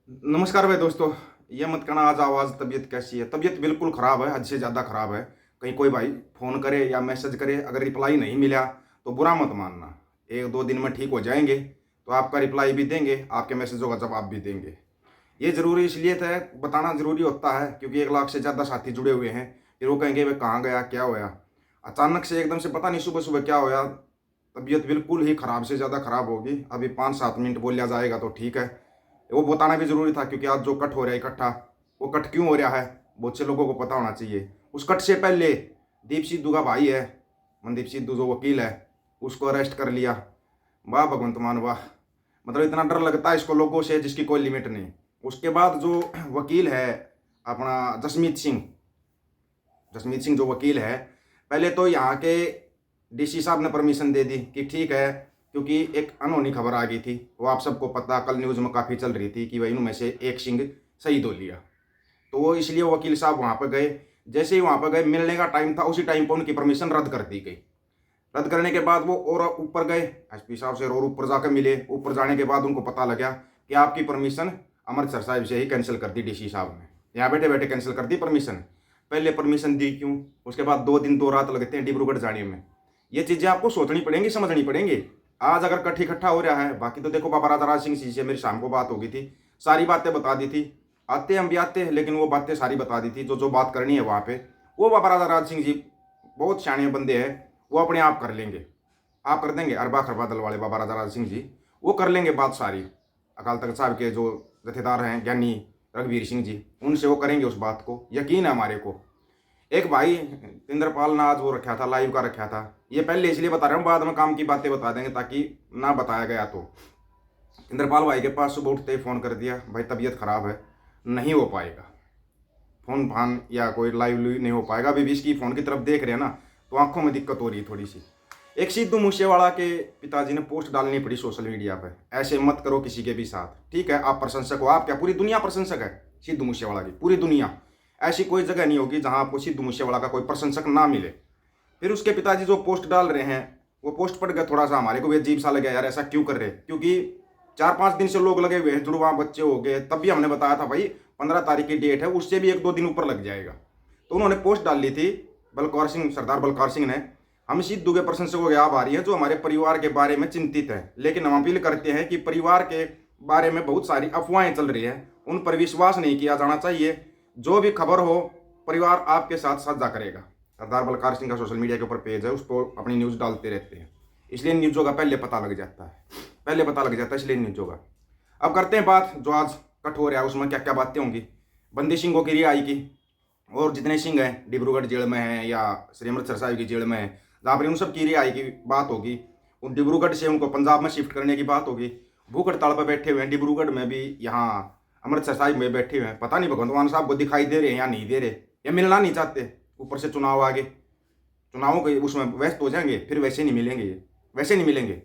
नमस्कार भाई दोस्तों। ये मत कहना आज आवाज़ तबीयत कैसी है। तबीयत बिल्कुल ख़राब है, हद से ज़्यादा ख़राब है। कहीं कोई भाई फ़ोन करे या मैसेज करे, अगर रिप्लाई नहीं मिला तो बुरा मत मानना। 1-2 दिन में ठीक हो जाएंगे तो आपका रिप्लाई भी देंगे, आपके मैसेजों का जवाब भी देंगे। ये ज़रूरी इसलिए था, बताना ज़रूरी होता है क्योंकि 1 लाख से ज़्यादा साथी जुड़े हुए हैं। फिर वो कहेंगे वे कहाँ गया, क्या होया। अचानक से एकदम से पता नहीं सुबह सुबह क्या होया। तबीयत बिल्कुल ही ख़राब से ज़्यादा ख़राब होगी। अभी 5-7 मिनट बोल लिया जाएगा तो ठीक है। वो बताना भी ज़रूरी था क्योंकि आज जो कट हो रहा है इकट्ठा, वो कट क्यों हो रहा है बहुत से लोगों को पता होना चाहिए। उस कट से पहले दीप सिद्धू का भाई है, मनदीप सिद्धू जो वकील है, उसको अरेस्ट कर लिया। वाह भगवंत मान वाह। मतलब इतना डर लगता है इसको लोगों से जिसकी कोई लिमिट नहीं। उसके बाद जो वकील है अपना जसमीत सिंह जो वकील है, पहले तो यहाँ के डीसी साहब ने परमिशन दे दी कि ठीक है, क्योंकि एक अनहोनी खबर आ गई थी। वो आप सबको पता, कल न्यूज़ में काफ़ी चल रही थी कि भाई इनमें से एक सिंह शहीद हो लिया। तो वो इसलिए वकील साहब वहाँ पर गए। जैसे ही वहाँ पर गए, मिलने का टाइम था, उसी टाइम पर उनकी परमिशन रद्द कर दी गई। रद्द करने के बाद वो और ऊपर गए, एसपी साहब से और ऊपर जाकर मिले। ऊपर जाने के बाद उनको पता लगा कि आपकी परमिशन अमृतसर साहिब से ही कैंसिल कर दी डीसी साहब ने। यहाँ बैठे बैठे कैंसिल कर दी परमिशन। पहले परमिशन दी क्यों, उसके बाद 2 दिन 2 रात लगते हैं डिब्रूगढ़ जाने में। ये चीज़ें आपको सोचनी पड़ेंगी, समझनी पड़ेंगी। आज अगर कट इकट्ठा हो रहा है, बाकी तो देखो बाबा राजा राज सिंह जी से मेरी शाम को बात हो गई थी, सारी बातें बता दी थी। आते हम भी आते हैं, लेकिन वो बातें सारी बता दी थी। जो जो बात करनी है वहाँ पे, वो बाबा राजा राज सिंह जी बहुत सियाने बंदे हैं, वो अपने आप कर लेंगे। आप कर देंगे, अरबा खरबा दल वाले बाबा राजा राज सिंह जी, वो कर लेंगे बात सारी। अकाल तख्त साहब के जो जथेदार हैं ज्ञानी रघुवीर सिंह जी, उनसे वो करेंगे उस बात को, यकीन है हमारे को। एक भाई इंद्रपाल ने आज वो रखा था, लाइव का रखा था। ये पहले इसलिए बता रहा हूँ, बाद में काम की बातें बता देंगे ताकि ना बताया गया तो। इंद्रपाल भाई के पास सुबह उठते ही फ़ोन कर दिया, भाई तबीयत ख़राब है, नहीं हो पाएगा फ़ोन फान या कोई लाइव नहीं हो पाएगा। अभी भी इसकी फ़ोन की तरफ देख रहे हैं ना तो आंखों में दिक्कत हो रही है थोड़ी सी। एक सिद्धू मूसेवाला के पिताजी ने पोस्ट डालनी पड़ी सोशल मीडिया पर, ऐसे मत करो किसी के भी साथ। ठीक है, आप प्रशंसक हो, आप क्या पूरी दुनिया प्रशंसक है सिद्धू मूसेवाला की, पूरी दुनिया। ऐसी कोई जगह नहीं होगी जहां आपको सिद्धू मूसेवाला का कोई प्रशंसक ना मिले। फिर उसके पिताजी जो पोस्ट डाल रहे हैं, वो पोस्ट पढ़ गया, थोड़ा सा हमारे को भी अजीब सा लगा, यार ऐसा क्यों कर रहे हैं। क्योंकि 4-5 दिन से लोग लगे हुए हैं, जुड़वा बच्चे हो गए। तब भी हमने बताया था भाई 15 तारीख की डेट है, उससे भी 1-2 दिन ऊपर लग जाएगा। तो उन्होंने पोस्ट डाल ली थी, बलकौर सिंह, सरदार बलकौर सिंह ने, हम सिद्धू के प्रशंसकों के आभारी हैं जो हमारे परिवार के बारे में चिंतित हैं, लेकिन हम अपील करते हैं कि परिवार के बारे में बहुत सारी अफवाहें चल रही हैं, उन पर विश्वास नहीं किया जाना चाहिए। जो भी खबर हो परिवार आपके साथ साझा करेगा। सरदार बलकार सिंह का सोशल मीडिया के ऊपर पेज है, उस पर अपनी न्यूज़ डालते रहते हैं, इसलिए न्यूज़ों का पहले पता लग जाता है, इसलिए न्यूज़ों का। अब करते हैं बात जो आज कट हो रहा है, उसमें क्या क्या बातें होंगी। बंदी सिंहों की रिहाई की, और जितने सिंह हैं डिब्रूगढ़ जेल में हैं या श्री अमृतसर साहिब की जेल में हैं, जहाँ पर उन सब की रिहाई की बात होगी। उन डिब्रूगढ़ से उनको पंजाब में शिफ्ट करने की बात होगी। भूख हड़ताल पर बैठे हुए हैं डिब्रूगढ़ में भी, यहाँ अमृतसर साहिब में बैठे हुए हैं। पता नहीं भगवंत मान साहब को दिखाई दे रहे हैं या नहीं दे रहे, या मिलना नहीं चाहते। ऊपर से चुनाव आगे, चुनावों के उसमें व्यस्त हो जाएंगे, फिर वैसे नहीं मिलेंगे, ये वैसे नहीं मिलेंगे।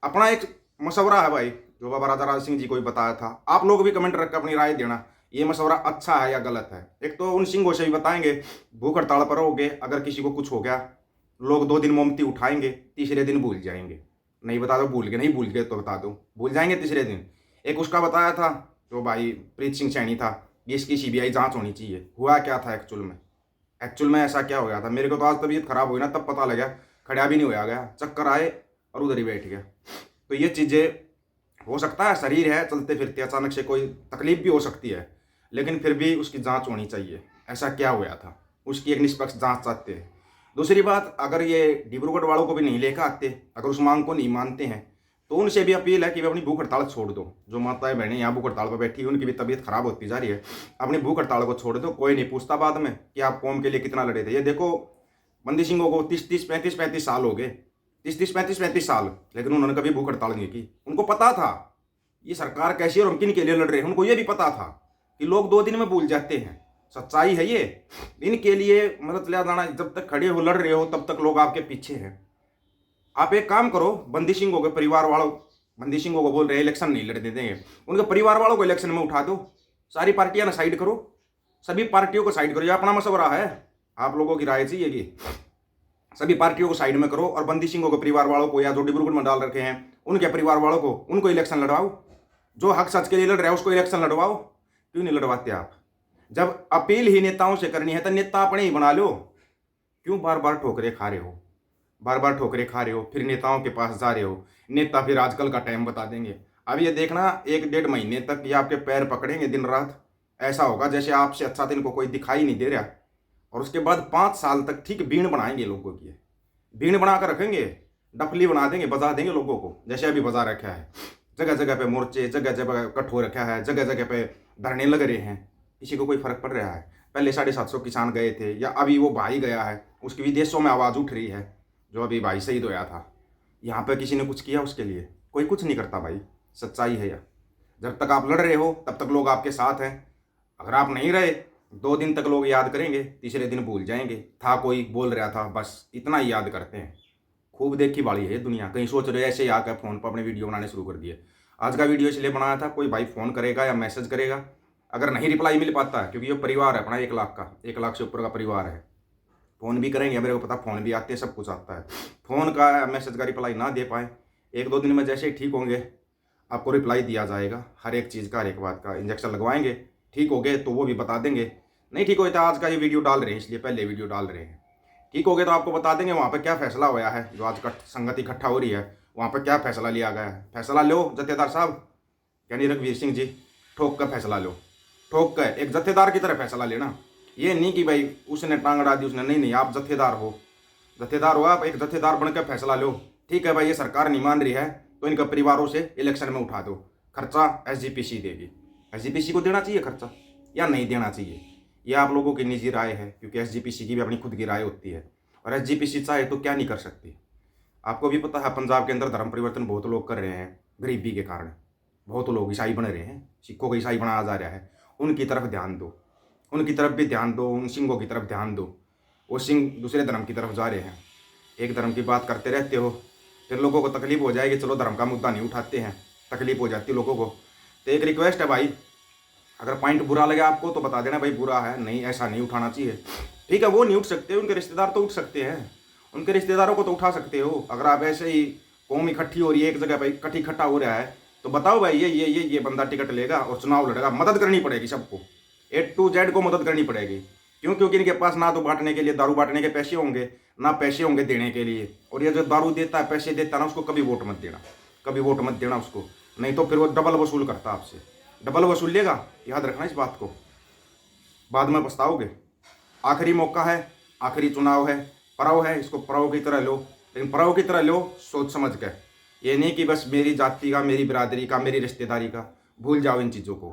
अपना एक मशवरा है भाई, जो बाबा राजा राज सिंह जी को भी बताया था। आप लोग भी कमेंट रखकर अपनी राय देना, ये मशवरा अच्छा है या गलत है। एक तो उन सिंहों से भी बताएंगे, भूख हड़ताल पर होगे, अगर किसी को कुछ हो गया, लोग 2 दिन मोमबत्ती उठाएंगे, तीसरे दिन भूल जाएंगे। नहीं बता दो भूल गए, नहीं भूल गए तो बता दो, भूल जाएंगे तीसरे दिन। एक उसका बताया था जो भाई प्रीत सिंह सैनी था, कि इसकी सीबीआई जांच होनी चाहिए। हुआ क्या था एक्चुअल में ऐसा क्या हो गया था। मेरे को तो आज तबीयत खराब हुई ना तब पता लगा, खड़ा भी नहीं होया गया, चक्कर आए और उधर ही बैठ गया। तो ये चीज़ें हो सकता है, शरीर है चलते फिरते, अचानक से कोई तकलीफ भी हो सकती है, लेकिन फिर भी उसकी जांच होनी चाहिए, ऐसा क्या हुआ था, उसकी एक निष्पक्ष जांच चाहते हैं। दूसरी बात, अगर ये डिब्रूगढ़ वालों को भी नहीं लेकर आते, अगर उस मांग को नहीं मानते हैं, तो उनसे भी अपील है कि वे अपनी भूख हड़ताल छोड़ दो। जो माताएं बहनें यहाँ भूख हड़ताल पर बैठी हैं, उनकी भी तबीयत खराब होती जा रही है, अपनी भूख हड़ताल को छोड़ दो। कोई नहीं पूछता बाद में कि आप कौम के लिए कितना लड़े थे। ये देखो, बंदी सिंहों को 30-30, 35-35 साल हो गए, 30-35 साल, लेकिन उन्होंने कभी भूख हड़ताल नहीं की। उनको पता था ये सरकार कैसी है और हम किन के लिए लड़ रहे हैं। उनको ये भी पता था कि लोग 2 दिन में भूल जाते हैं, सच्चाई है ये। इनके लिए मदद ले जाना, जब तक खड़े हो लड़ रहे हो तब तक लोग आपके पीछे हैं। आप एक काम करो, बंदी सिंहों के परिवार वालों, बंदी सिंहों को बोल रहे हैं इलेक्शन नहीं लड़ने देंगे, उनके परिवार वालों को इलेक्शन में उठा दो। सारी पार्टियां ना साइड करो, सभी पार्टियों को साइड करो। ये अपना मशवरा है, आप लोगों की राय चाहिए कि सभी पार्टियों को साइड में करो, और बंदी सिंहों के परिवार वालों को, या जो डिब्रूगढ़ में डाल रखे हैं उनके परिवार वालों को, उनको इलेक्शन लड़वाओ। जो हक सच के लिए लड़ रहा है उसको इलेक्शन लड़वाओ, क्यों नहीं लड़वाते आप? जब अपील ही नेताओं से करनी है तो नेता अपने ही बना लो, क्यों बार बार ठोकरे खा रहे हो? बार बार ठोकरे खा रहे हो, फिर नेताओं के पास जा रहे हो, नेता फिर आजकल का टाइम बता देंगे। अब ये देखना 1-1.5 महीने तक ये आपके पैर पकड़ेंगे दिन रात, ऐसा होगा जैसे आपसे अच्छा तो इनको कोई दिखाई नहीं दे रहा। और उसके बाद 5 साल तक ठीक बीण बनाएंगे लोगों की, भीड़ बना कर रखेंगे, डफली बना देंगे, बजा देंगे लोगों को जैसे अभी बजा रखा है। जगह जगह पे मोर्चे, जगह जगह कट हो रखा है, जगह जगह पे धरने लग रहे हैं, किसी को कोई फर्क पड़ रहा है? पहले 750 किसान गए थे, या अभी वो भाई गया है, उसकी विदेशों में आवाज़ उठ रही है, जो अभी भाई शहीद होया था। यहाँ पे किसी ने कुछ किया उसके लिए? कोई कुछ नहीं करता भाई, सच्चाई है यह। जब तक आप लड़ रहे हो तब तक लोग आपके साथ हैं, अगर आप नहीं रहे 2 दिन तक लोग याद करेंगे, तीसरे दिन भूल जाएंगे, था कोई बोल रहा था, बस इतना ही याद करते हैं। खूब देखी वाली है दुनिया। कहीं सोच रहे ऐसे ही आकर फ़ोन पर अपने वीडियो बनाने शुरू कर दिए। आज का वीडियो इसलिए बनाया था, कोई भाई फ़ोन करेगा या मैसेज करेगा, अगर नहीं रिप्लाई मिल पाता है, क्योंकि ये परिवार है अपना 1 लाख का, 1 लाख से ऊपर का परिवार है, फ़ोन भी करेंगे, मेरे को पता फ़ोन भी आते हैं, सब कुछ आता है। फ़ोन का मैसेज का रिप्लाई ना दे पाए, 1-2 दिन में जैसे ही ठीक होंगे आपको रिप्लाई दिया जाएगा, हर एक चीज़ का, हर एक बात का। इंजेक्शन लगवाएंगे, ठीक हो गए तो वो भी बता देंगे, नहीं ठीक हो तो आज का ये वीडियो डाल रहे हैं, इसलिए पहले वीडियो डाल रहे हैं। ठीक हो गए तो आपको बता देंगे वहाँ पे क्या फैसला हुआ है, जो आज संगत इकट्ठा हो रही है वहाँ पे क्या फैसला लिया गया है। फैसला लो जत्थेदार साहब, यानी रघुवीर सिंह जी, ठोक कर फैसला लो, ठोक कर एक जत्थेदार की तरह फैसला लेना। ये नहीं कि भाई उसने टांग अड़ा दी, उसने, नहीं नहीं, आप जत्थेदार हो, जत्थेदार हो आप, एक जत्थेदार बनकर फैसला लो। ठीक है भाई, ये सरकार नहीं मान रही है तो इनका परिवारों से इलेक्शन में उठा दो, खर्चा SGPC देगी। SGPC को देना चाहिए खर्चा या नहीं देना चाहिए, ये आप लोगों की निजी राय है, क्योंकि SGPC की भी अपनी खुद की राय होती है, और SGPC चाहे तो क्या नहीं कर सकती। आपको भी पता है पंजाब के अंदर धर्म परिवर्तन बहुत लोग कर रहे हैं, गरीबी के कारण बहुत लोग ईसाई बन रहे हैं, सिखों को ईसाई बनाया जा रहा है। उनकी तरफ ध्यान दो, उनकी तरफ भी ध्यान दो, उन सिंहों की तरफ ध्यान दो। वो सिंह दूसरे धर्म की तरफ जा रहे हैं, एक धर्म की बात करते रहते हो, फिर लोगों को तकलीफ हो जाएगी। चलो धर्म का मुद्दा नहीं उठाते हैं, तकलीफ हो जाती है लोगों को। तो एक रिक्वेस्ट है भाई, अगर पॉइंट बुरा लगे आपको तो बता देना भाई बुरा है, नहीं ऐसा नहीं उठाना चाहिए। ठीक है, वो नहीं उठ सकते, उनके रिश्तेदार तो उठ सकते हैं, उनके रिश्तेदारों को तो उठा सकते हो। अगर आप ऐसे ही कौम इकट्ठी हो रही है, एक जगह पर इकट्ठी इकट्ठा हो रहा है, तो बताओ भाई ये बंदा टिकट लेगा और चुनाव लड़ेगा, मदद करनी पड़ेगी सबको, A to Z को मदद करनी पड़ेगी। क्यों? क्योंकि इनके पास ना तो बांटने के लिए, दारू बांटने के पैसे होंगे, ना पैसे होंगे देने के लिए। और ये जो दारू देता है, पैसे देता है ना, उसको कभी वोट मत देना, कभी वोट मत देना उसको, नहीं तो फिर वो डबल वसूल करता है आपसे, डबल वसूल लेगा, याद रखना इस बात को, बाद में पछताओगे। आखिरी मौका है, आखिरी चुनाव है, पराव है, इसको पराव की तरह लो, लेकिन पराव की तरह लो सोच समझ कर। ये नहीं कि बस मेरी जाति का, मेरी बिरादरी का, मेरी रिश्तेदारी का, भूल जाओ इन चीज़ों को।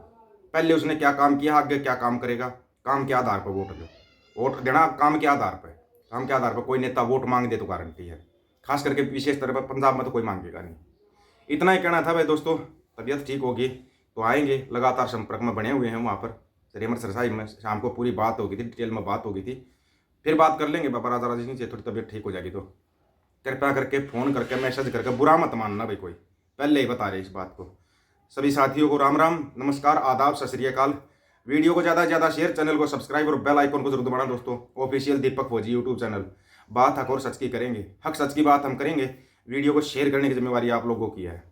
पहले उसने क्या काम किया, आगे क्या काम करेगा, काम के आधार पर वोट दो। वोट देना काम के आधार पर, काम के आधार पर। कोई नेता वोट मांग दे तो गारंटी है, खास करके विशेष तरह पर पंजाब में तो कोई मांगेगा नहीं। इतना ही कहना था भाई दोस्तों, तबीयत ठीक होगी तो आएंगे, लगातार संपर्क में बने हुए हैं वहाँ पर श्री अमृतसर साहिब में। शाम को पूरी बात हो गई थी, डिटेल में बात हो गई थी, फिर बात कर लेंगे बाबा राजा राजे सिंह से, थोड़ी तबीयत ठीक हो जाएगी तो। कृपया करके फ़ोन करके, मैसेज करके बुरा मत मानना भाई, कोई पहले ही बता रहे इस बात को। सभी साथियों को राम राम, नमस्कार, आदाब, सत श्री अकाल। वीडियो को ज़्यादा से ज़्यादा शेयर, चैनल को सब्सक्राइब और बेल आइकन को जरूर दबाना दोस्तों। ऑफिशियल दीपक फौजी यूट्यूब चैनल, बात हक और सच की करेंगे, हक सच की बात हम करेंगे। वीडियो को शेयर करने की जिम्मेवारी आप लोगों की है।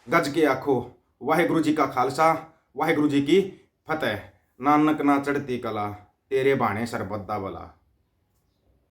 गज के आखो वाहेगुरु जी का खालसा, वाहेगुरु जी की फतेह। नानक ना चढ़ती कला, तेरे बाणे सरबत दा भला।